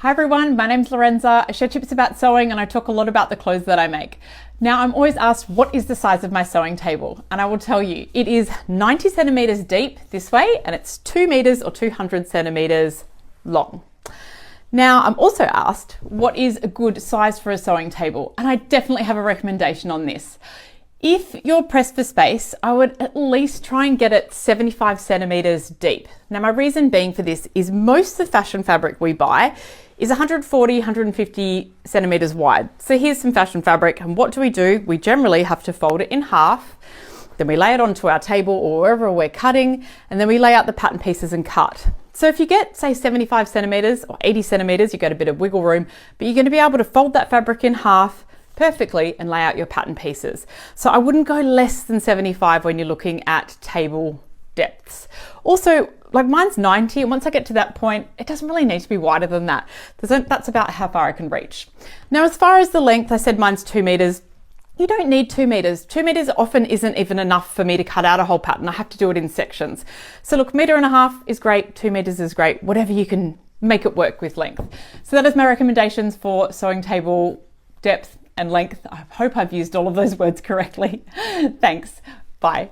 Hi everyone, my name's Lorenza. I share tips about sewing and I talk a lot about the clothes that I make. Now I'm always asked what is the size of my sewing table, and I will tell you it is 90 centimeters deep this way and it's 2 meters or 200 centimeters long. Now I'm also asked what is a good size for a sewing table, and I definitely have a recommendation on this. If you're pressed for space, I would at least try and get it 75 centimeters deep. Now my reason being for this is most of the fashion fabric we buy is 140, 150 centimeters wide. So here's some fashion fabric, and what do? We generally have to fold it in half, then we lay it onto our table or wherever we're cutting, and then we lay out the pattern pieces and cut. So if you get, say, 75 centimeters or 80 centimeters, you get a bit of wiggle room, but you're going to be able to fold that fabric in half perfectly and lay out your pattern pieces. So I wouldn't go less than 75 when you're looking at table depths. Also, like mine's 90, and once I get to that point, it doesn't really need to be wider than that. That's about how far I can reach. Now, as far as the length, I said mine's 2 meters. You don't need 2 meters. 2 meters often isn't even enough for me to cut out a whole pattern. I have to do it in sections. So look, 1.5 meters is great, 2 meters is great, whatever you can make it work with length. So that is my recommendations for sewing table depth and length. I hope I've used all of those words correctly. Thanks. Bye.